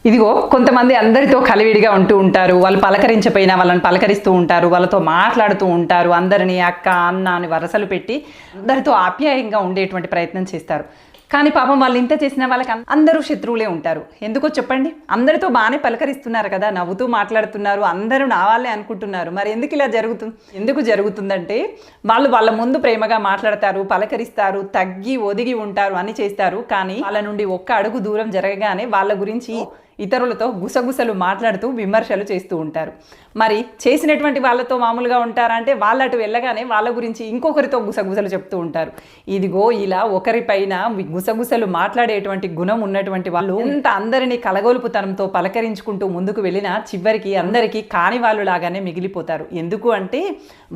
ఇదిగో కొంతమంది అందరితో కలివిడిగా ఉంటూ ఉంటారు. వాళ్ళు పలకరించపోయినా వాళ్ళని పలకరిస్తూ ఉంటారు, వాళ్ళతో మాట్లాడుతూ ఉంటారు, అందరినీ అక్క అన్న అని వరసలు పెట్టి అందరితో ఆప్యాయంగా ఉండేటువంటి ప్రయత్నం చేస్తారు. కానీ పాపం వాళ్ళు ఇంత చేసిన వాళ్ళకి అందరూ శత్రువులే ఉంటారు. ఎందుకో చెప్పండి? అందరితో బాగానే పలకరిస్తున్నారు కదా, నవ్వుతూ మాట్లాడుతున్నారు, అందరూ నా వాళ్ళే అనుకుంటున్నారు. మరి ఎందుకు ఇలా ఎందుకు జరుగుతుందంటే వాళ్ళ ముందు ప్రేమగా మాట్లాడతారు, పలకరిస్తారు, తగ్గి ఒదిగి ఉంటారు, అని చేస్తారు. కానీ వాళ్ళ నుండి ఒక్క అడుగు దూరం జరగగానే వాళ్ళ గురించి ఇతరులతో గుసగుసలు మాట్లాడుతూ విమర్శలు చేస్తూ ఉంటారు. మరి చేసినటువంటి వాళ్ళతో మామూలుగా ఉంటారా అంటే వాళ్ళు అటు వెళ్ళగానే వాళ్ళ గురించి ఇంకొకరితో గుసగుసలు చెప్తూ ఉంటారు. ఇదిగో ఇలా ఒకరిపైన గుసగుసలు మాట్లాడేటువంటి గుణం ఉన్నటువంటి వాళ్ళు ఎంత అందరినీ కలగొలుపుతనంతో పలకరించుకుంటూ ముందుకు వెళ్ళినా చివరికి అందరికీ కాని వాళ్ళు లాగానే మిగిలిపోతారు. ఎందుకు అంటే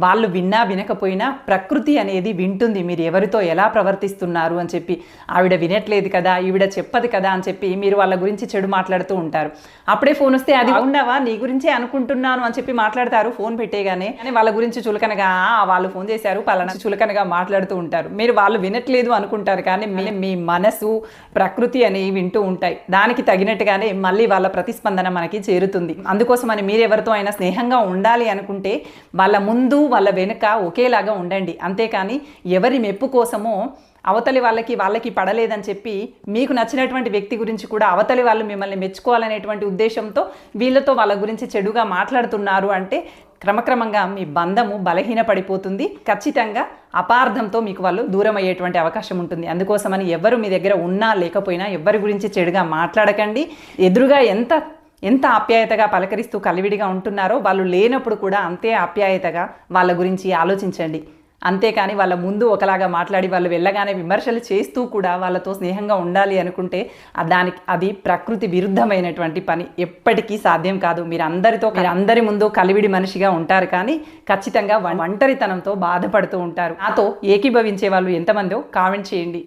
వాళ్ళు విన్నా వినకపోయినా ప్రకృతి అనేది వింటుంది మీరు ఎవరితో ఎలా ప్రవర్తిస్తున్నారు అని చెప్పి. ఆవిడ వినట్లేదు కదా, ఈవిడ చెప్పదు కదా అని చెప్పి మీరు వాళ్ళ గురించి చెడు మాట్లాడుతూ ఉంటారు. అప్పుడే ఫోన్ వస్తే అది ఉండవా నీ గురించే అనుకుంటున్నాను అని చెప్పి మాట్లాడతారు. ఫోన్ పెట్టేగానే వాళ్ళ గురించి చులకనగా వాళ్ళు ఫోన్ చేశారు పలానా చులకనగా మాట్లాడుతూ ఉంటారు. మీరు వాళ్ళు వినట్లేదు అనుకుంటారు, కానీ మీ మనసు ప్రకృతి అని వింటూ ఉంటాయి. దానికి తగినట్టుగానే మళ్ళీ వాళ్ళ ప్రతిస్పందన మనకి చేరుతుంది. అందుకోసమని మీరు ఎవరితో అయినా స్నేహంగా ఉండాలి అనుకుంటే వాళ్ళ ముందు వాళ్ళ వెనుక ఒకేలాగా ఉండండి. అంతేకాని ఎవరి మెప్పు కోసమో అవతలి వాళ్ళకి పడలేదని చెప్పి మీకు నచ్చినటువంటి వ్యక్తి గురించి కూడా అవతలి వాళ్ళు మిమ్మల్ని మెచ్చుకోవాలనేటువంటి ఉద్దేశంతో వీళ్ళతో వాళ్ళ గురించి చెడుగా మాట్లాడుతున్నారు అంటే క్రమక్రమంగా మీ బంధము బలహీనపడిపోతుంది. ఖచ్చితంగా అపార్థంతో మీకు వాళ్ళు దూరం అయ్యేటువంటి అవకాశం ఉంటుంది. అందుకోసమని ఎవరు మీ దగ్గర ఉన్నా లేకపోయినా ఎవరి గురించి చెడుగా మాట్లాడకండి. ఎదురుగా ఎంత ఆప్యాయతగా పలకరిస్తూ కలివిడిగా ఉంటున్నారో వాళ్ళు లేనప్పుడు కూడా అంతే ఆప్యాయతగా వాళ్ళ గురించి ఆలోచించండి. అంతేకాని వాళ్ళ ముందు ఒకలాగా మాట్లాడి వాళ్ళు వెళ్ళగానే విమర్శలు చేస్తూ కూడా వాళ్ళతో స్నేహంగా ఉండాలి అనుకుంటే అది ప్రకృతి విరుద్ధమైనటువంటి పని. ఎప్పటికీ సాధ్యం కాదు. మీరు అందరి ముందు కలివిడి మనిషిగా ఉంటారు, కానీ ఖచ్చితంగా ఒంటరితనంతో బాధపడుతూ ఉంటారు. నాతో ఏకీభవించే వాళ్ళు ఎంతమందో కామెంట్ చేయండి.